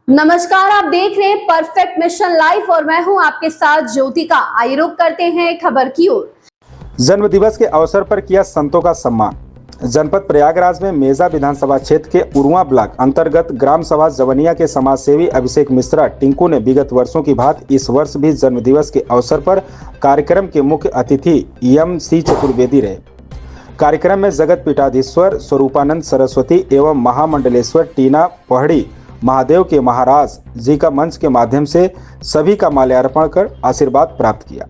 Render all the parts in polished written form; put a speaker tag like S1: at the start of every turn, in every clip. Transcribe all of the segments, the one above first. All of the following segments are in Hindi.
S1: नमस्कार, आप देख रहे हैं परफेक्ट मिशन लाइव और मैं हूं आपके साथ ज्योतिका। आइए रुक करते हैं खबर की ओर।
S2: जन्म दिवस के अवसर पर किया संतों का सम्मान। जनपद प्रयागराज में मेजा विधानसभा क्षेत्र के उरुआ ब्लॉक अंतर्गत ग्राम सभा जवनिया के समाजसेवी अभिषेक मिश्रा टिंकू ने विगत वर्षों की भांति इस वर्ष भी जन्म दिवस के अवसर पर कार्यक्रम के मुख्य अतिथि एम.सी. चतुर्वेदी रहे। कार्यक्रम में जगत पीठाधीश्वर स्वरूपानंद सरस्वती एवं महामंडलेश्वर टीना पहड़ी महादेव के महाराज जी का मंच के माध्यम से सभी का माल्यार्पण कर आशीर्वाद प्राप्त किया।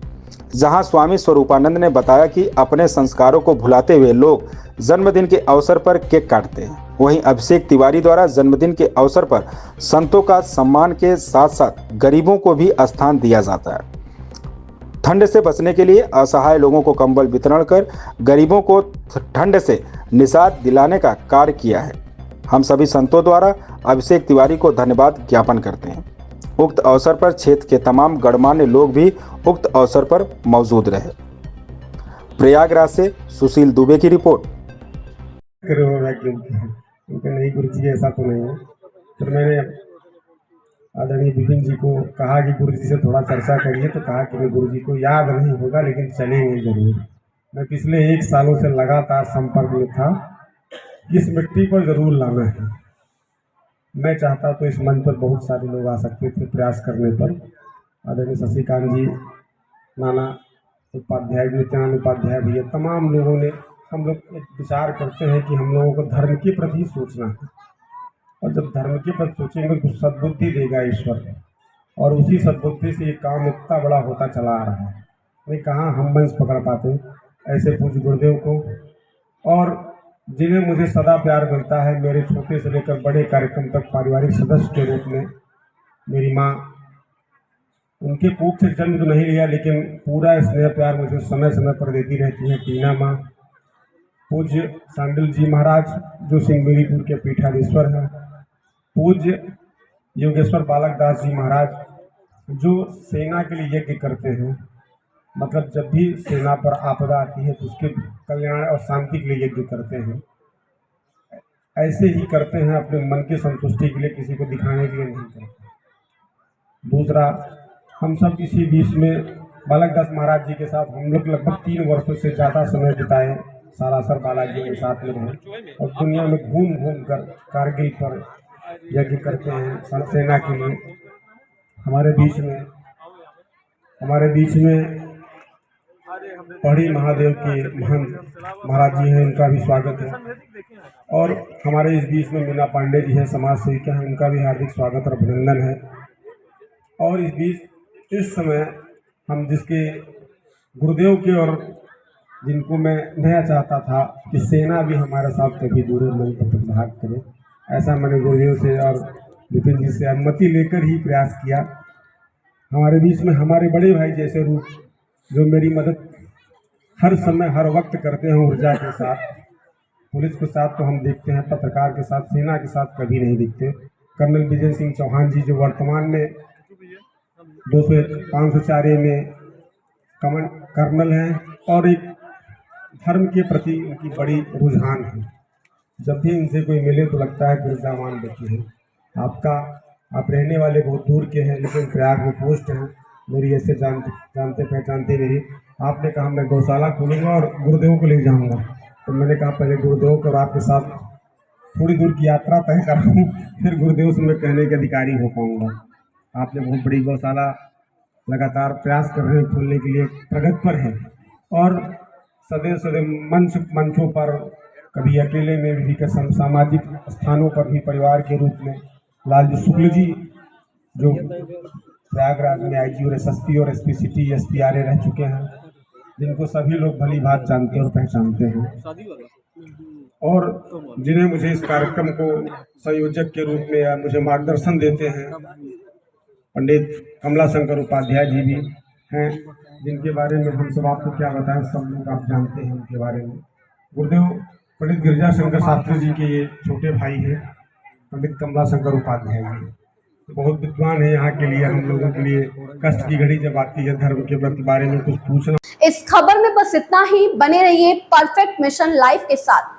S2: जहां स्वामी स्वरूपानंद ने बताया कि अपने संस्कारों को भुलाते हुए लोग जन्मदिन के अवसर पर केक काटते हैं। वहीं अभिषेक तिवारी द्वारा जन्मदिन के अवसर पर संतों का सम्मान के साथ साथ गरीबों को भी स्थान दिया जाता है। ठंड से बचने के लिए असहाय लोगों को कंबल वितरण कर गरीबों को ठंड से निजात दिलाने का कार्य किया है। हम सभी संतों द्वारा अभिषेक तिवारी को धन्यवाद ज्ञापन करते हैं। उक्त अवसर पर क्षेत्र के तमाम गणमान्य लोग भी उक्त अवसर पर मौजूद रहे। प्रयागराज से सुशील दुबे की रिपोर्ट।
S3: नहीं गुरु जी ऐसा तो नहीं है। फिर मैंने आदरणीय विपिन जी को कहा कि गुरु जी से थोड़ा चर्चा करिए, तो कहा कि मैं गुरु जी को याद नहीं होगा लेकिन चलेंगे जरूर। मैं पिछले 1 सालों से लगातार संपर्क में था, इस मिट्टी पर जरूर लाना है। मैं चाहता तो इस मंच पर बहुत सारे लोग आ सकते थे प्रयास करने पर। आदरणीय शशिकांत जी, नाना उपाध्याय, नित्यानंद उपाध्याय भैया, तमाम लोगों ने, हम लोग एक विचार करते हैं कि हम लोगों को धर्म के प्रति सोचना है, और जब धर्म के प्रति सोचेंगे तो सद्बुद्धि देगा ईश्वर, और उसी सद्बुद्धि से ये काम इतना बड़ा होता चला आ रहा है। नहीं कहाँ हम वंश पकड़ पाते ऐसे पूज्य गुरुदेव को, और जिन्हें मुझे सदा प्यार मिलता है, मेरे छोटे से लेकर बड़े कार्यक्रम तक पारिवारिक सदस्य के रूप में। मेरी माँ, उनके कोख से जन्म तो नहीं लिया लेकिन पूरा स्नेह प्यार मुझे समय समय पर देती रहती है टीना माँ। पूज्य सांडिल जी महाराज जो सिंगमेरीपुर के पीठाधीश्वर हैं। पूज्य योगेश्वर बालक दास जी महाराज जो सेना के लिए यज्ञ करते हैं, मतलब जब भी सेना पर आपदा आती है तो उसके कल्याण और शांति के लिए यज्ञ करते हैं। ऐसे ही करते हैं, अपने मन की संतुष्टि के लिए, किसी को दिखाने के लिए नहीं करते। दूसरा, हम सब इसी बीच में बालक दास महाराज जी के साथ हम लोग लगभग 3 वर्षों से ज़्यादा समय बिताए। सारासर बालाजी के साथ में रहे और दुनिया में घूम घूम कर कारगिल पर यज्ञ करते हैं सेना के लिए। हमारे बीच में पहड़ी महादेव के महंत महाराज जी हैं, उनका भी स्वागत है। और हमारे इस बीच में मीना पांडे जी हैं, समाज सेविका हैं, उनका भी हार्दिक स्वागत और अभिनंदन है। और इस समय हम जिसके गुरुदेव के, और जिनको मैं नया चाहता था कि सेना भी हमारे साथ कभी दूर मन पर भाग करे, ऐसा मैंने गुरुदेव से और विपिन जी से अनुमति लेकर ही प्रयास किया। हमारे बीच में हमारे बड़े भाई जैसे रूप जो मेरी मदद हर समय हर वक्त करते हैं ऊर्जा के साथ। पुलिस के साथ तो हम देखते हैं, पत्रकार के साथ, सेना के साथ कभी नहीं दिखते। कर्नल विजय सिंह चौहान जी जो वर्तमान में 504 में कर्नल हैं, और एक धर्म के प्रति उनकी बड़ी रुझान है। जब भी इनसे कोई मिले तो लगता है गुरुजामान बेटी है। आप रहने वाले बहुत दूर के हैं लेकिन प्रयाग में पोस्ट हैं, मेरी ऐसे जानते पहचानते मेरी। आपने कहा मैं गौशाला खोलूँगा और गुरुदेव को ले जाऊँगा, तो मैंने कहा पहले गुरुदेव को और आपके साथ थोड़ी दूर की यात्रा तय कराऊँ, फिर गुरुदेव से मैं कहने के अधिकारी हो पाऊँगा। आपने बहुत बड़ी गौशाला लगातार प्रयास कर रहे हैं खोलने के लिए, प्रगति पर है, और सदैव मंचों पर, कभी अकेले में भी, सामाजिक स्थानों पर भी परिवार के रूप में लालजी शुक्ल जी जो प्रयागराज में आईजी और एसएसपी और एसपी सिटी SPRA रह चुके हैं, जिनको सभी लोग भली भांति जानते और पहचानते हैं, और जिन्हें मुझे इस कार्यक्रम को संयोजक के रूप में या मुझे मार्गदर्शन देते हैं, पंडित कमलाशंकर उपाध्याय जी भी हैं, जिनके बारे में हम सब आपको क्या बताएं, सब लोग आप जानते हैं उनके बारे में। गुरुदेव पंडित गिरिजा शंकर शास्त्री जी के ये छोटे भाई हैं, पंडित कमलाशंकर उपाध्याय जी बहुत विद्वान है। यहाँ के लिए, हम लोगों के लिए कष्ट की घड़ी जब आती है धर्म के बारे में कुछ पूछना।
S1: इस खबर में बस इतना ही। बने रहिए परफेक्ट मिशन लाइव के साथ।